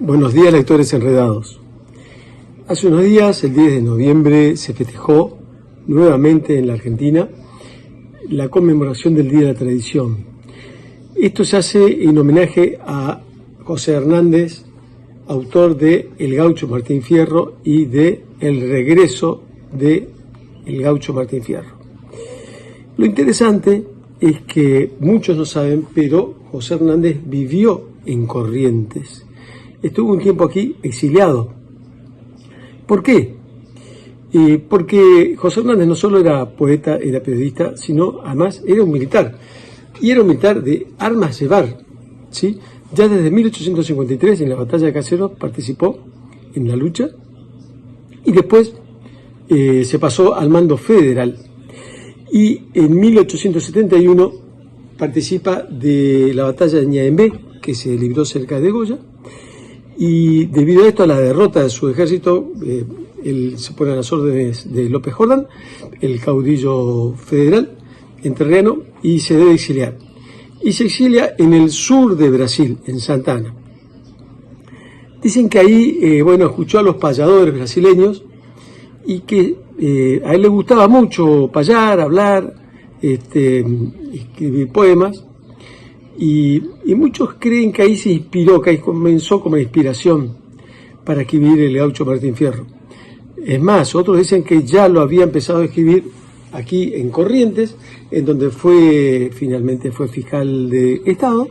Buenos días, lectores enredados. Hace unos días, el 10 de noviembre, se festejó nuevamente en la Argentina la conmemoración del Día de la Tradición. Esto se hace en homenaje a José Hernández, autor de El Gaucho Martín Fierro y de El regreso de El Gaucho Martín Fierro. Lo interesante es que muchos no saben, pero José Hernández vivió en Corrientes. Estuvo un tiempo aquí exiliado. ¿Por qué? Porque José Hernández no solo era poeta, era periodista, sino además era un militar. Y era un militar de armas llevar, ¿sí? Ya desde 1853, en la batalla de Caseros, participó en la lucha y después se pasó al mando federal. Y en 1871 participa de la batalla de Ñaembe, que se libró cerca de Goya, y debido a esto, a la derrota de su ejército, él se pone a las órdenes de López Jordán, el caudillo federal entrerriano, y se debe exiliar. Y se exilia en el sur de Brasil, en Santa Ana. Dicen que ahí, escuchó a los payadores brasileños y que a él le gustaba mucho payar, hablar, escribir poemas. Y muchos creen que ahí se inspiró, que ahí comenzó como la inspiración para escribir El Gaucho Martín Fierro. Es más, otros dicen que ya lo había empezado a escribir aquí en Corrientes, en donde finalmente fue fiscal de Estado,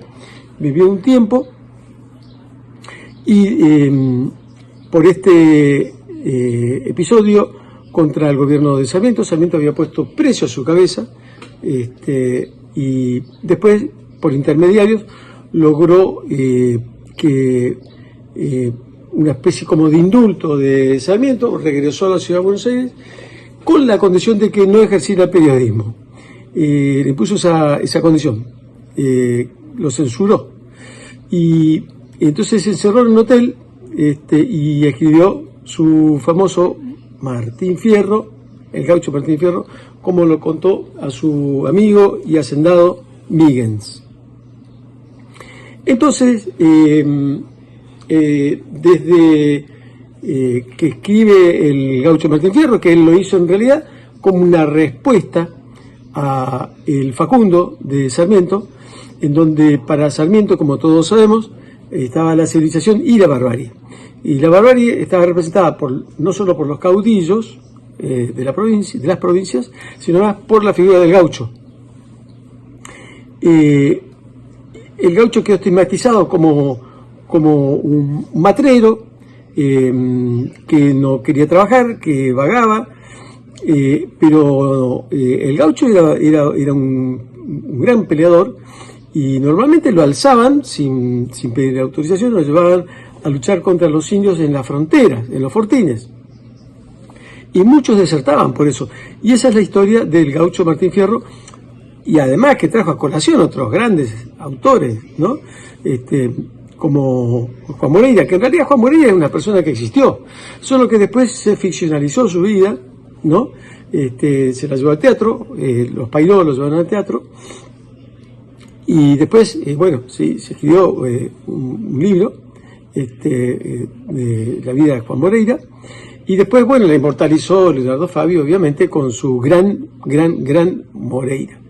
vivió un tiempo, y por este episodio contra el gobierno de Sarmiento había puesto precio a su cabeza, y después, por intermediarios, logró que una especie como de indulto de Sarmiento, regresó a la ciudad de Buenos Aires con la condición de que no ejerciera periodismo. Le impuso esa condición, lo censuró. Y entonces se encerró en un hotel y escribió su famoso Martín Fierro, El Gaucho Martín Fierro, como lo contó a su amigo y hacendado Miggins. Entonces, desde que escribe El Gaucho Martín Fierro, que él lo hizo en realidad como una respuesta a el Facundo de Sarmiento, en donde para Sarmiento, como todos sabemos, estaba la civilización y la barbarie. Y la barbarie estaba representada no solo por los caudillos de las provincias, sino más por la figura del gaucho. El gaucho quedó estigmatizado como un matrero que no quería trabajar, que vagaba, pero el gaucho era un gran peleador, y normalmente lo alzaban sin pedir autorización, lo llevaban a luchar contra los indios en las fronteras, en los fortines. Y muchos desertaban por eso. Y esa es la historia del Gaucho Martín Fierro, y además que trajo a colación otros grandes autores, ¿no? Como Juan Moreira, que en realidad Juan Moreira es una persona que existió, solo que después se ficcionalizó su vida, ¿no? Se la llevó al teatro, los Pairó lo llevaron al teatro, y después, se escribió un libro de la vida de Juan Moreira, y después, la inmortalizó Leonardo Fabio, obviamente, con su gran Moreira.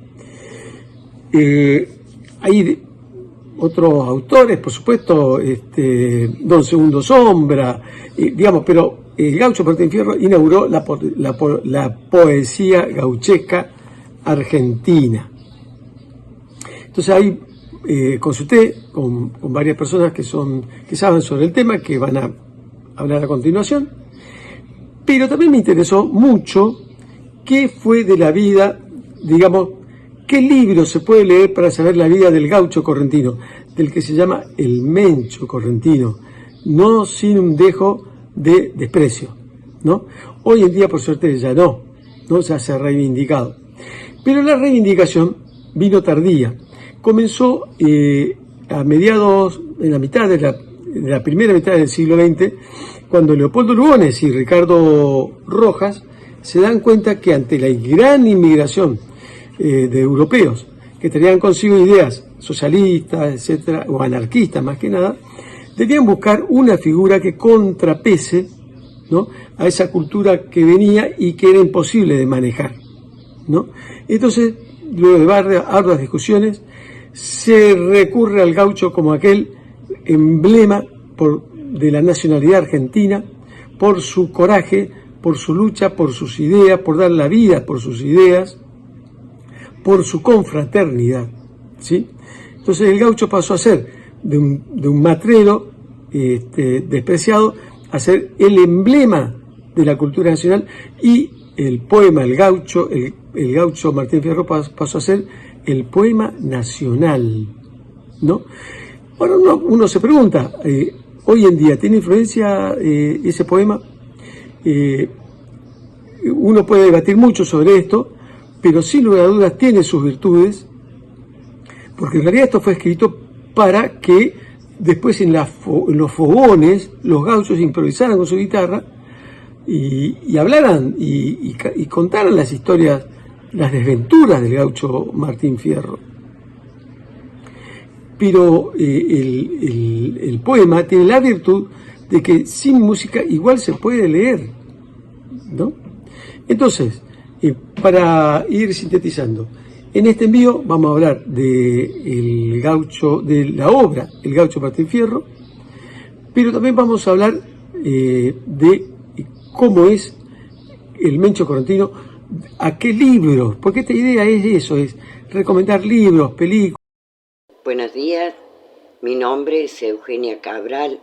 Hay otros autores, por supuesto, Don Segundo Sombra, pero el Gaucho Martín Fierro inauguró la poesía gauchesca argentina. Entonces ahí consulté con varias personas que saben sobre el tema, que van a hablar a continuación, pero también me interesó mucho qué fue de la vida, qué libro se puede leer para saber la vida del gaucho correntino, del que se llama el Mencho correntino, no sin un dejo de desprecio, ¿no? Hoy en día, por suerte, ya ya se ha reivindicado. Pero la reivindicación vino tardía. Comenzó en la mitad de la primera mitad del siglo XX, cuando Leopoldo Lugones y Ricardo Rojas se dan cuenta que ante la gran inmigración de europeos que traían consigo ideas socialistas, etcétera, o anarquistas más que nada, debían buscar una figura que contrapese, ¿no?, a esa cultura que venía y que era imposible de manejar, ¿no? Entonces, luego de arduas discusiones, se recurre al gaucho como aquel emblema de la nacionalidad argentina, por su coraje, por su lucha, por sus ideas, por dar la vida por sus ideas, por su confraternidad, ¿sí? Entonces el gaucho pasó a ser de un matrero despreciado a ser el emblema de la cultura nacional, y el poema El Gaucho, el gaucho Martín Fierro pasó a ser el poema nacional, ¿no? Ahora uno se pregunta, hoy en día, ¿tiene influencia ese poema? Uno puede debatir mucho sobre esto, pero sin lugar a dudas tiene sus virtudes, porque en realidad esto fue escrito para que después en los fogones los gauchos improvisaran con su guitarra y hablaran y contaran las historias, las desventuras del gaucho Martín Fierro. Pero el poema tiene la virtud de que sin música igual se puede leer, ¿no? Entonces, para ir sintetizando, en este envío vamos a hablar de la obra El Gaucho Martín Fierro, pero también vamos a hablar de cómo es el Mencho Correntino, a qué libros, porque esta idea es eso, es recomendar libros, películas. Buenos días, mi nombre es Eugenia Cabral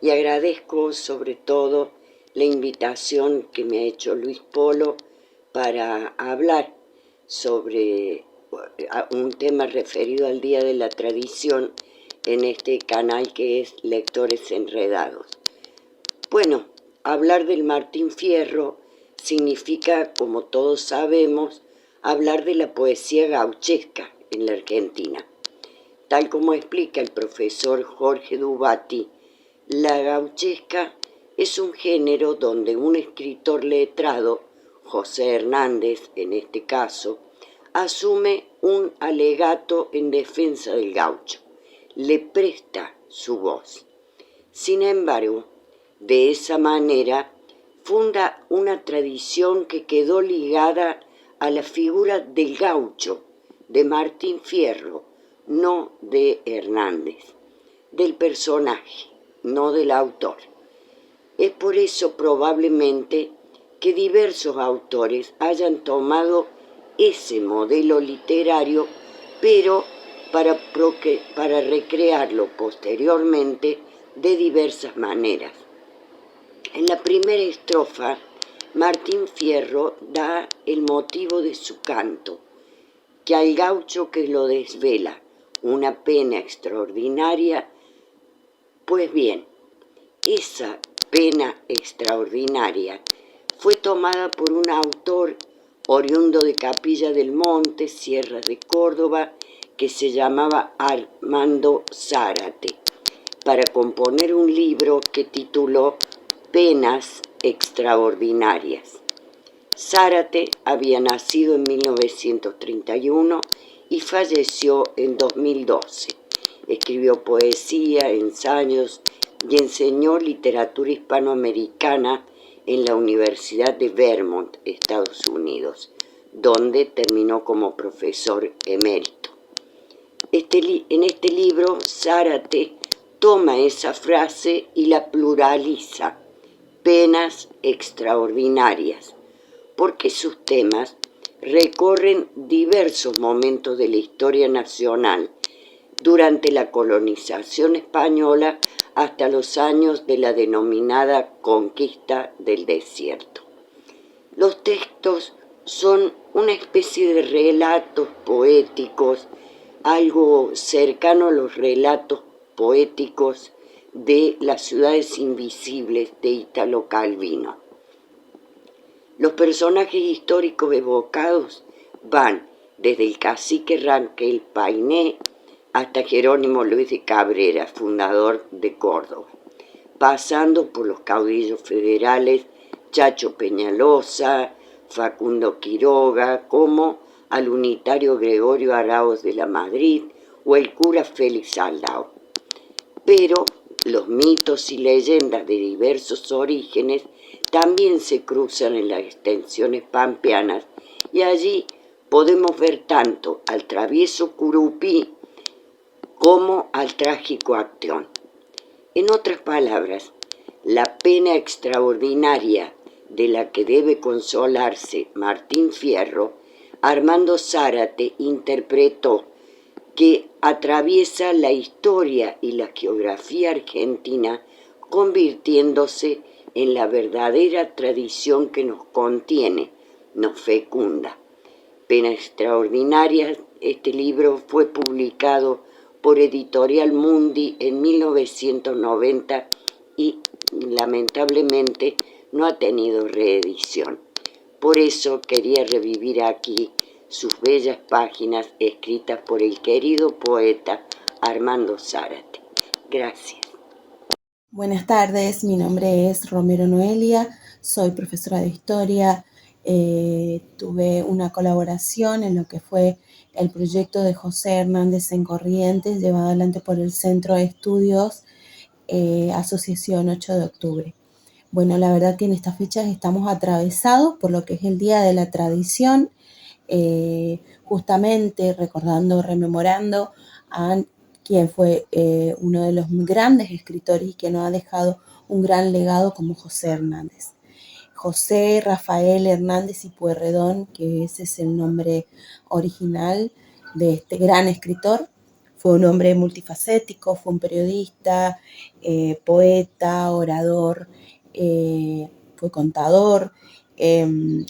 y agradezco sobre todo la invitación que me ha hecho Luis Polo para hablar sobre un tema referido al Día de la Tradición en este canal que es Lectores Enredados. Bueno, hablar del Martín Fierro significa, como todos sabemos, hablar de la poesía gauchesca en la Argentina. Tal como explica el profesor Jorge Dubati, la gauchesca es un género donde un escritor letrado, José Hernández en este caso, asume un alegato en defensa del gaucho, le presta su voz. Sin embargo, de esa manera funda una tradición que quedó ligada a la figura del gaucho, de Martín Fierro, no de Hernández, del personaje, no del autor. Es por eso probablemente que diversos autores hayan tomado ese modelo literario, pero para recrearlo posteriormente de diversas maneras. En la primera estrofa, Martín Fierro da el motivo de su canto, que al gaucho que lo desvela una pena extraordinaria, pues bien, esa pena extraordinaria fue tomada por un autor oriundo de Capilla del Monte, Sierras de Córdoba, que se llamaba Armando Zárate, para componer un libro que tituló Penas Extraordinarias. Zárate había nacido en 1931 y falleció en 2012. Escribió poesía, ensayos y enseñó literatura hispanoamericana en la Universidad de Vermont, Estados Unidos, donde terminó como profesor emérito. En este libro, Zárate toma esa frase y la pluraliza, penas extraordinarias, porque sus temas recorren diversos momentos de la historia nacional durante la colonización española hasta los años de la denominada conquista del desierto. Los textos son una especie de relatos poéticos, algo cercano a los relatos poéticos de Las ciudades invisibles de Italo Calvino. Los personajes históricos evocados van desde el cacique Ranquel Painé hasta Jerónimo Luis de Cabrera, fundador de Córdoba, pasando por los caudillos federales Chacho Peñalosa, Facundo Quiroga, como al unitario Gregorio Araoz de la Madrid o el cura Félix Aldao. Pero Los mitos y leyendas de diversos orígenes también se cruzan en las extensiones pampeanas y allí podemos ver tanto al travieso Curupí como al trágico Acteón. En otras palabras, la pena extraordinaria de la que debe consolarse Martín Fierro, Armando Zárate interpretó que atraviesa la historia y la geografía argentina, convirtiéndose en la verdadera tradición que nos contiene, nos fecunda. Pena extraordinaria, este libro fue publicado por Editorial Mundi en 1990 y lamentablemente no ha tenido reedición. Por eso quería revivir aquí sus bellas páginas escritas por el querido poeta Armando Zárate. Gracias. Buenas tardes, mi nombre es Romero Noelia, soy profesora de historia. Tuve una colaboración en lo que fue el proyecto de José Hernández en Corrientes, llevado adelante por el Centro de Estudios Asociación 8 de Octubre. Bueno, la verdad que en estas fechas estamos atravesados por lo que es el Día de la Tradición, justamente recordando, rememorando a quien fue uno de los grandes escritores y que nos ha dejado un gran legado como José Hernández. José Rafael Hernández y Pueyrredón, que ese es el nombre original de este gran escritor, fue un hombre multifacético, fue un periodista, poeta, orador, fue contador,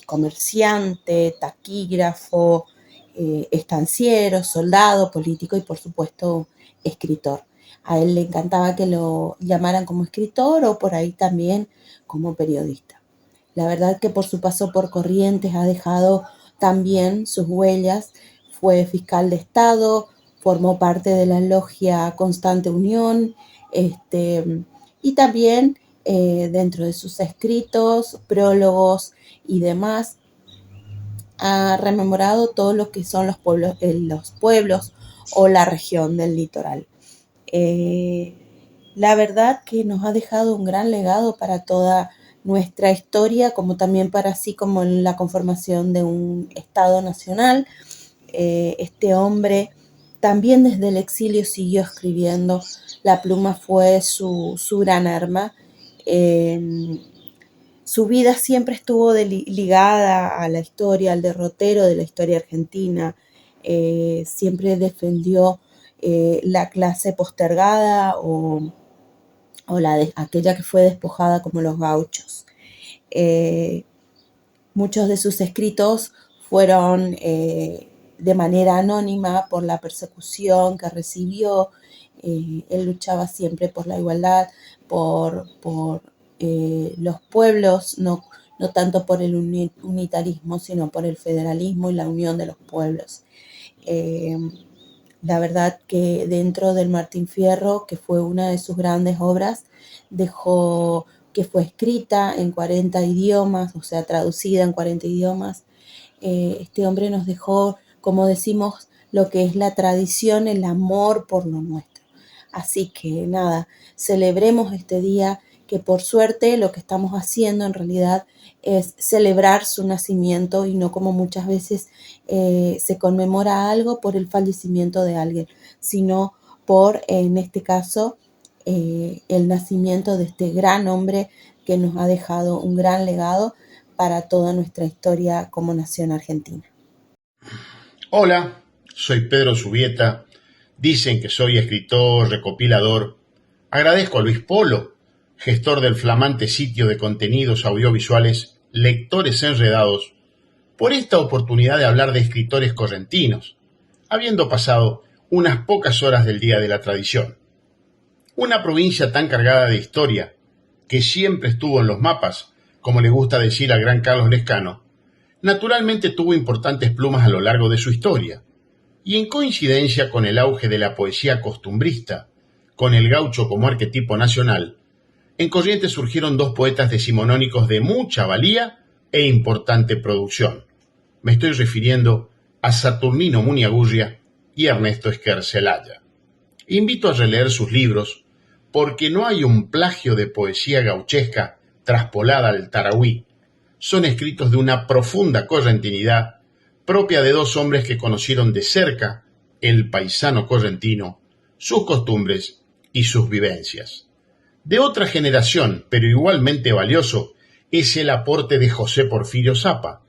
comerciante, taquígrafo, estanciero, soldado, político y por supuesto escritor. A él le encantaba que lo llamaran como escritor o por ahí también como periodista. La verdad que por su paso por Corrientes ha dejado también sus huellas. Fue fiscal de Estado, formó parte de la logia Constante Unión, y también dentro de sus escritos, prólogos y demás, ha rememorado todo lo que son los pueblos o la región del litoral. La verdad que nos ha dejado un gran legado para toda nuestra historia, como también para así como en la conformación de un Estado nacional. Este hombre también desde el exilio siguió escribiendo, la pluma fue su gran arma. Su vida siempre estuvo ligada a la historia, al derrotero de la historia argentina. Siempre defendió la clase postergada o aquella que fue despojada como los gauchos. Muchos de sus escritos fueron de manera anónima por la persecución que recibió. Él luchaba siempre por la igualdad, por los pueblos, no tanto por el unitarismo, sino por el federalismo y la unión de los pueblos. La verdad que dentro del Martín Fierro, que fue una de sus grandes obras, dejó que fue escrita en 40 idiomas, o sea, traducida en 40 idiomas. Este hombre nos dejó, como decimos, lo que es la tradición, el amor por lo nuestro. Así que nada, celebremos este día, que por suerte lo que estamos haciendo en realidad es celebrar su nacimiento y no como muchas veces se conmemora algo por el fallecimiento de alguien, sino por, en este caso, el nacimiento de este gran hombre que nos ha dejado un gran legado para toda nuestra historia como nación argentina. Hola, soy Pedro Subieta. Dicen que soy escritor, recopilador. Agradezco a Luis Polo, gestor del flamante sitio de contenidos audiovisuales Lectores Enredados, por esta oportunidad de hablar de escritores correntinos, habiendo pasado unas pocas horas del Día de la Tradición. Una provincia tan cargada de historia, que siempre estuvo en los mapas, como le gusta decir al gran Carlos Lescano, naturalmente tuvo importantes plumas a lo largo de su historia, y en coincidencia con el auge de la poesía costumbrista, con el gaucho como arquetipo nacional, en Corrientes surgieron dos poetas decimonónicos de mucha valía e importante producción. Me estoy refiriendo a Saturnino Muniagurria y Ernesto Esquer Zelaya. Invito a releer sus libros, porque no hay un plagio de poesía gauchesca traspolada al tarahui. Son escritos de una profunda correntinidad propia de dos hombres que conocieron de cerca el paisano correntino, sus costumbres y sus vivencias. De otra generación, pero igualmente valioso, es el aporte de José Porfirio Zapa,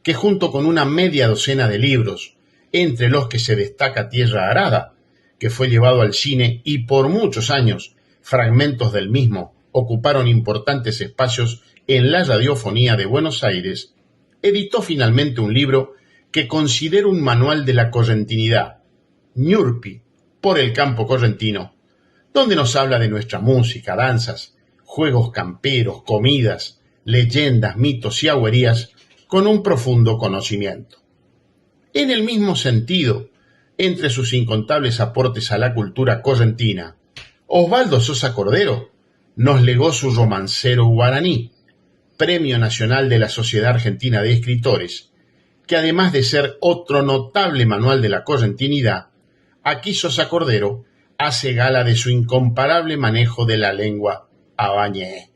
que junto con una media docena de libros, entre los que se destaca Tierra Arada, que fue llevado al cine y por muchos años fragmentos del mismo ocuparon importantes espacios en la radiofonía de Buenos Aires, editó finalmente un libro que considero un manual de la correntinidad, Ñurpi, por el campo correntino, donde nos habla de nuestra música, danzas, juegos camperos, comidas, leyendas, mitos y agüerías con un profundo conocimiento. En el mismo sentido, entre sus incontables aportes a la cultura correntina, Osvaldo Sosa Cordero nos legó su romancero guaraní, Premio Nacional de la Sociedad Argentina de Escritores, que además de ser otro notable manual de la correntinidad, aquí Sosa Cordero hace gala de su incomparable manejo de la lengua abané.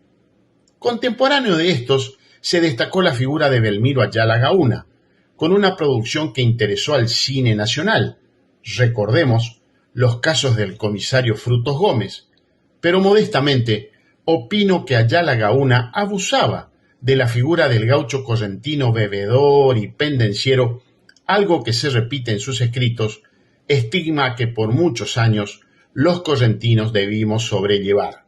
Contemporáneo de estos, se destacó la figura de Belmiro Ayala Gauna, con una producción que interesó al cine nacional. Recordemos los casos del comisario Frutos Gómez, pero modestamente opino que Ayala Gauna abusaba de la figura del gaucho correntino bebedor y pendenciero, algo que se repite en sus escritos, estigma que por muchos años los correntinos debimos sobrellevar.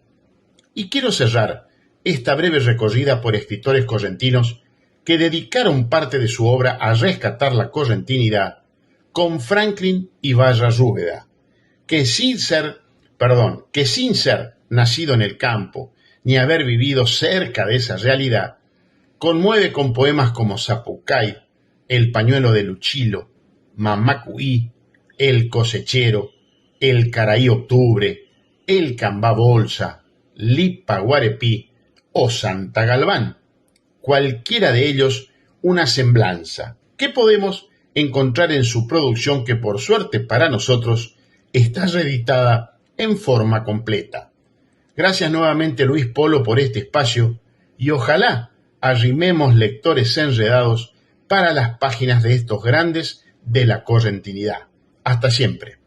Y quiero cerrar esta breve recorrida por escritores correntinos que dedicaron parte de su obra a rescatar la correntinidad con Franklin Ibarra-Rúbeda, que sin ser nacido en el campo ni haber vivido cerca de esa realidad, conmueve con poemas como Zapucay, El pañuelo de Luchilo, Mamacuí, El cosechero, El Caraí Octubre, El Cambá Bolsa, Lipa Guarepí o Santa Galván, cualquiera de ellos una semblanza que podemos encontrar en su producción que por suerte para nosotros está reeditada en forma completa. Gracias nuevamente Luis Polo por este espacio y ojalá arrimemos lectores enredados para las páginas de estos grandes de la correntinidad. Hasta siempre.